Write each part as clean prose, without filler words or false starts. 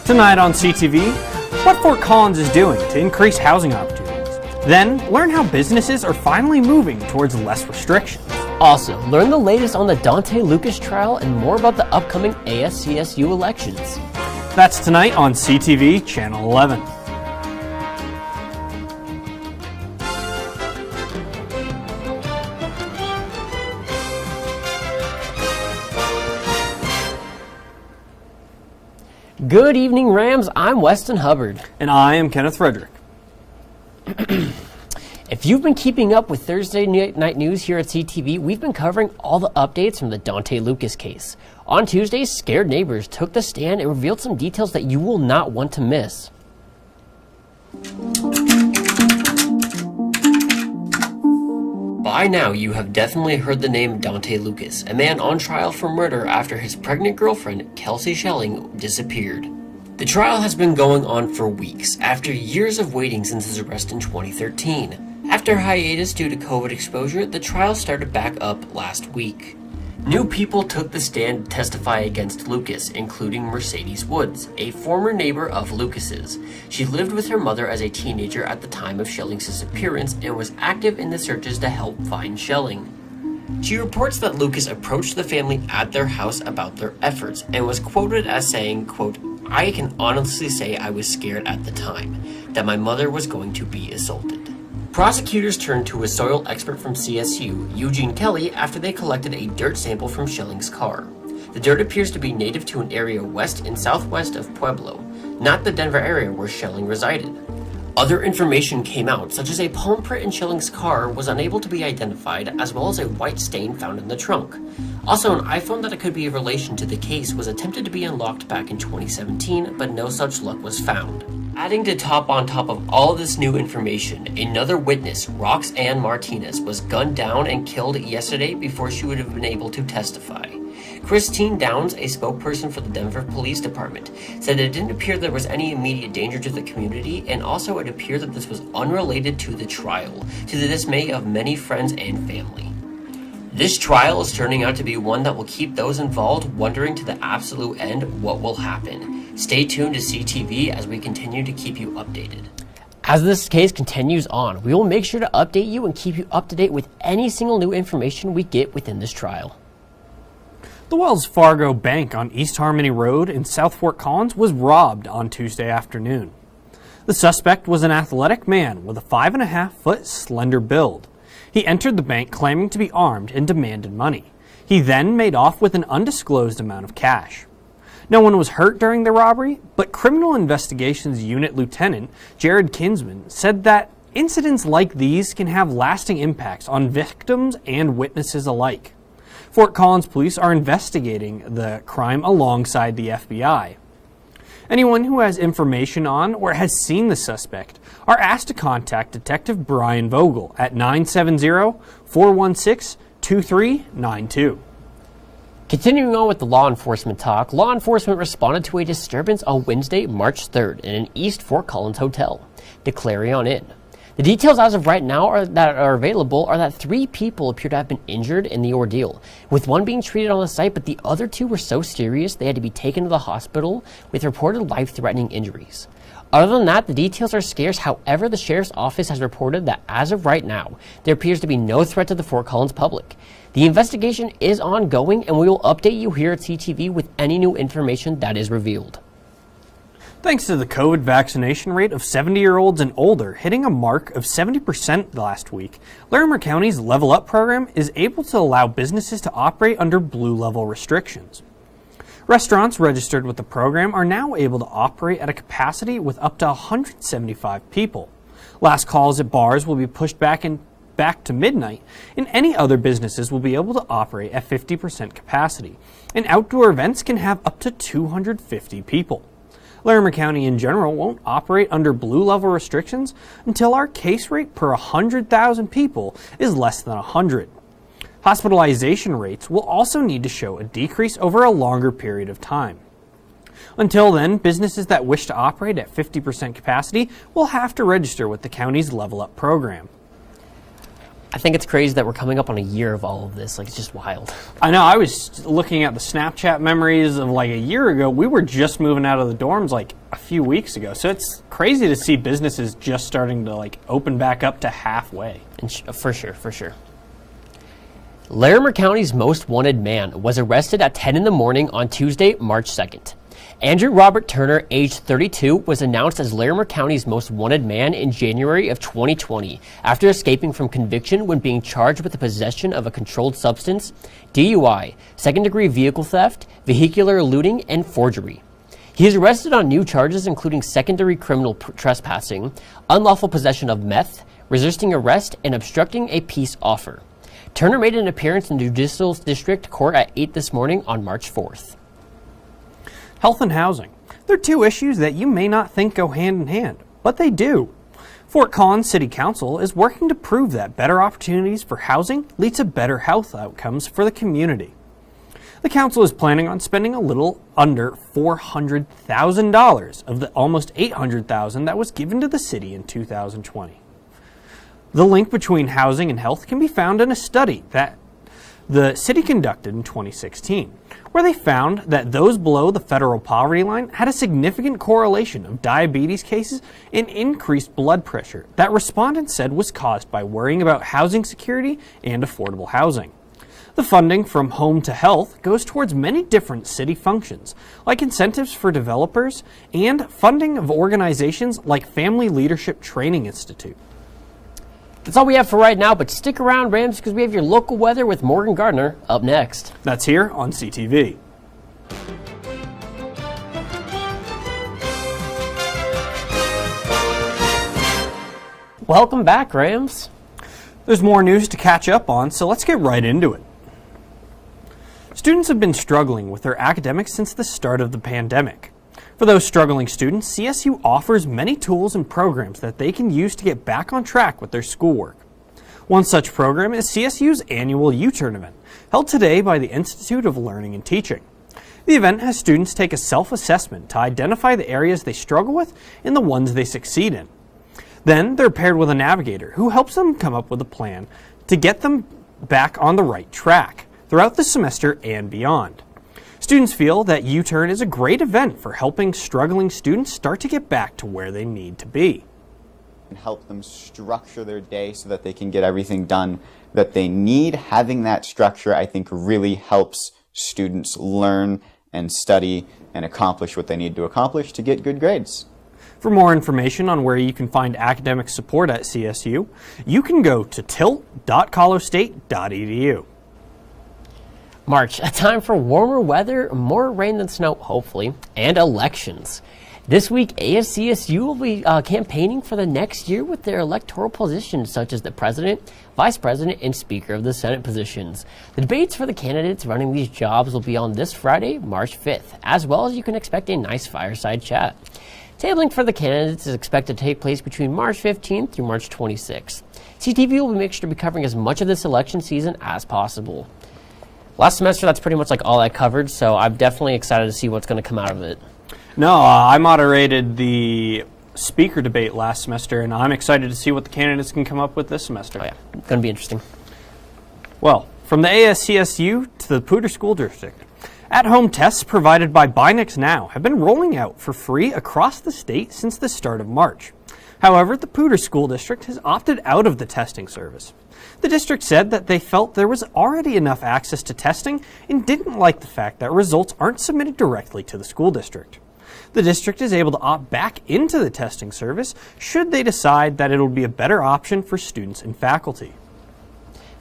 Tonight on CTV, what Fort Collins is doing to increase housing opportunities. Then, learn how businesses are finally moving towards less restrictions. Also, learn the latest on the Donthe Lucas Trial and more about the upcoming SCSU elections. That's tonight on CTV Channel 11. Good evening, Rams. I'm Weston Hubbard. And I am Kenneth Frederick. If you've been keeping up with Thursday night news here at CTV, we've been covering all the updates from the Donthe Lucas case. On Tuesday, scared neighbors took the stand and revealed some details that you will not want to miss. By now, you have definitely heard the name Donthe Lucas, a man on trial for murder after his pregnant girlfriend, Kelsey Schelling, disappeared. The trial has been going on for weeks, after years of waiting since his arrest in 2013. After hiatus due to COVID exposure, the trial started back up last week. New people took the stand to testify against Lucas, including Mercedes Woods, a former neighbor of Lucas's. She lived with her mother as a teenager at the time of Schelling's disappearance and was active in the searches to help find Schelling. She reports that Lucas approached the family at their house about their efforts and was quoted as saying, quote, "I can honestly say I was scared at the time, that my mother was going to be assaulted." Prosecutors turned to a soil expert from CSU, Eugene Kelly, after they collected a dirt sample from Schelling's car. The dirt appears to be native to an area west and southwest of Pueblo, not the Denver area where Schelling resided. Other information came out, such as a palm print in Schelling's car was unable to be identified, as well as a white stain found in the trunk. Also, an iPhone that could be in relation to the case was attempted to be unlocked back in 2017, but no such luck was found. Adding to top on top of all of this new information, another witness, Roxanne Martinez, was gunned down and killed yesterday before she would have been able to testify. Christine Downs, a spokesperson for the Denver Police Department, said it didn't appear there was any immediate danger to the community, and also it appeared that this was unrelated to the trial, to the dismay of many friends and family. This trial is turning out to be one that will keep those involved wondering to the absolute end what will happen. Stay tuned to CTV as we continue to keep you updated. As this case continues on, we will make sure to update you and keep you up to date with any single new information we get within this trial. The Wells Fargo Bank on East Harmony Road in South Fort Collins was robbed on Tuesday afternoon. The suspect was an athletic man with a 5.5-foot slender build. He entered the bank claiming to be armed and demanded money. He then made off with an undisclosed amount of cash. No one was hurt during the robbery, but Criminal Investigations Unit Lieutenant Jared Kinsman said that incidents like these can have lasting impacts on victims and witnesses alike. Fort Collins police are investigating the crime alongside the FBI. Anyone who has information on or has seen the suspect are asked to contact Detective Brian Vogel at 970-416-2392. Continuing on with the law enforcement talk, law enforcement responded to a disturbance on Wednesday, March 3rd in an East Fort Collins hotel, the Clarion Inn. The details as of right now that are available are that 3 people appear to have been injured in the ordeal, with one being treated on the site, but the other 2 were so serious they had to be taken to the hospital with reported life-threatening injuries. Other than that, the details are scarce. However, the sheriff's office has reported that as of right now, there appears to be no threat to the Fort Collins public. The investigation is ongoing, and we will update you here at CTV with any new information that is revealed. Thanks to the COVID vaccination rate of 70-year-olds and older hitting a mark of 70% last week, Larimer County's Level Up program is able to allow businesses to operate under blue level restrictions. Restaurants registered with the program are now able to operate at a capacity with up to 175 people. Last calls at bars will be pushed back to midnight, and any other businesses will be able to operate at 50% capacity, and outdoor events can have up to 250 people. Larimer County in general won't operate under blue level restrictions until our case rate per 100,000 people is less than 100. Hospitalization rates will also need to show a decrease over a longer period of time. Until then, businesses that wish to operate at 50% capacity will have to register with the county's Level Up program. I think it's crazy that we're coming up on a year of all of this. Like, it's just wild. I know. I was looking at the Snapchat memories of like a year ago. We were just moving out of the dorms like a few weeks ago. So it's crazy to see businesses just starting to like open back up to halfway. And for sure. Larimer County's most wanted man was arrested at 10 in the morning on Tuesday, March 2nd. Andrew Robert Turner, age 32, was announced as Larimer County's most wanted man in January of 2020 after escaping from conviction when being charged with the possession of a controlled substance, DUI, second-degree vehicle theft, vehicular looting, and forgery. He is arrested on new charges including secondary criminal trespassing, unlawful possession of meth, resisting arrest, and obstructing a peace offer. Turner made an appearance in Judicial District Court at 8 this morning on March 4th. Health and housing. They're two issues that you may not think go hand in hand, but they do. Fort Collins City Council is working to prove that better opportunities for housing lead to better health outcomes for the community. The council is planning on spending a little under $400,000 of the almost $800,000 that was given to the city in 2020. The link between housing and health can be found in a study that the city conducted in 2016, where they found that those below the federal poverty line had a significant correlation of diabetes cases and increased blood pressure that respondents said was caused by worrying about housing security and affordable housing. The funding from Home to Health goes towards many different city functions, like incentives for developers and funding of organizations like Family Leadership Training Institute. That's all we have for right now, but stick around, Rams, because we have your local weather with Morgan Gardner up next. That's here on CTV. Welcome back, Rams. There's more news to catch up on, so let's get right into it. Students have been struggling with their academics since the start of the pandemic. For those struggling students, CSU offers many tools and programs that they can use to get back on track with their schoolwork. One such program is CSU's annual U-Turn event, held today by the Institute of Learning and Teaching. The event has students take a self-assessment to identify the areas they struggle with and the ones they succeed in. Then they're paired with a navigator who helps them come up with a plan to get them back on the right track throughout the semester and beyond. Students feel that U-Turn is a great event for helping struggling students start to get back to where they need to be. And help them structure their day so that they can get everything done that they need. Having that structure, I think, really helps students learn and study and accomplish what they need to accomplish to get good grades. For more information on where you can find academic support at CSU, you can go to tilt.colostate.edu. March, a time for warmer weather, more rain than snow, hopefully, and elections. This week, SCSU will be campaigning for the next year with their electoral positions, such as the President, Vice President, and Speaker of the Senate positions. The debates for the candidates running these jobs will be on this Friday, March 5th, as well as you can expect a nice fireside chat. Tabling for the candidates is expected to take place between March 15th through March 26th. CTV will make sure to be covering as much of this election season as possible. Last semester, that's pretty much like all I covered, so I'm definitely excited to see what's going to come out of it. No, I moderated the speaker debate last semester, and I'm excited to see what the candidates can come up with this semester. Oh yeah, going to be interesting. Well, from the ASCSU to the Poudre School District, at-home tests provided by Binex Now have been rolling out for free across the state since the start of March. However, the Poudre School District has opted out of the testing service. The district said that they felt there was already enough access to testing and didn't like the fact that results aren't submitted directly to the school district. The district is able to opt back into the testing service should they decide that it will be a better option for students and faculty.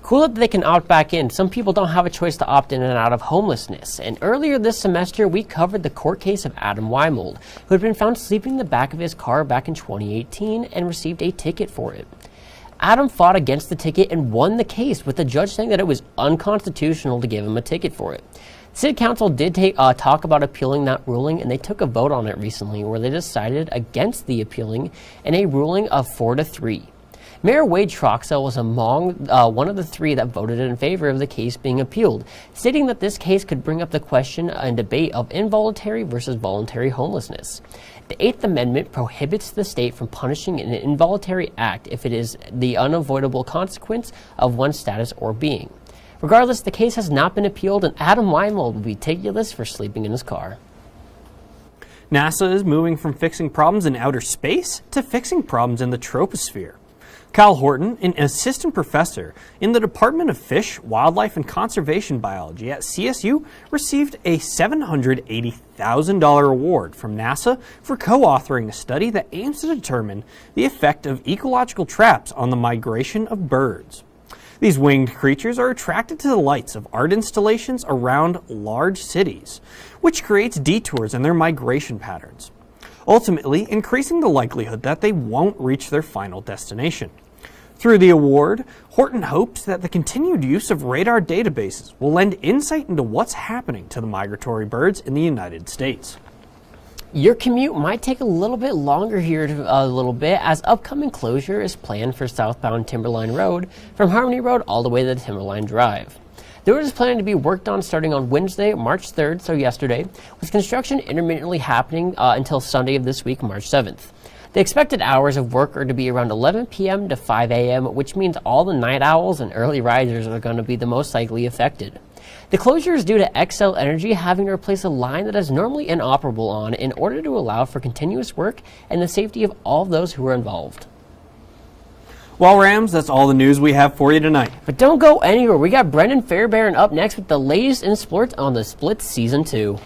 Cool that they can opt back in. Some people don't have a choice to opt in and out of homelessness. And earlier this semester, we covered the court case of Adam Weimold, who had been found sleeping in the back of his car back in 2018 and received a ticket for it. Adam fought against the ticket and won the case, with the judge saying that it was unconstitutional to give him a ticket for it. City Council did talk about appealing that ruling, and they took a vote on it recently where they decided against the appealing in a ruling of 4-3. Mayor Wade Troxell was among one of the three that voted in favor of the case being appealed, stating that this case could bring up the question and debate of involuntary versus voluntary homelessness. The Eighth Amendment prohibits the state from punishing an involuntary act if it is the unavoidable consequence of one's status or being. Regardless, the case has not been appealed, and Adam Weinwald will be taking this for sleeping in his car. NASA is moving from fixing problems in outer space to fixing problems in the troposphere. Kyle Horton, an assistant professor in the Department of Fish, Wildlife, and Conservation Biology at CSU, received a $780,000 award from NASA for co-authoring a study that aims to determine the effect of ecological traps on the migration of birds. These winged creatures are attracted to the lights of art installations around large cities, which creates detours in their migration patterns, ultimately increasing the likelihood that they won't reach their final destination. Through the award, Horton hopes that the continued use of radar databases will lend insight into what's happening to the migratory birds in the United States. Your commute might take a little bit longer here as upcoming closure is planned for southbound Timberline Road from Harmony Road all the way to Timberline Drive. The road is planning to be worked on starting on Wednesday, March 3rd, so yesterday, with construction intermittently happening until Sunday of this week, March 7th. The expected hours of work are to be around 11 p.m. to 5 a.m., which means all the night owls and early risers are going to be the most likely affected. The closure is due to Xcel Energy having to replace a line that is normally inoperable on in order to allow for continuous work and the safety of all those who are involved. Well, Rams, that's all the news we have for you tonight. But don't go anywhere. We got Brendan Fairbairn up next with the latest in sports on the Split Season 2.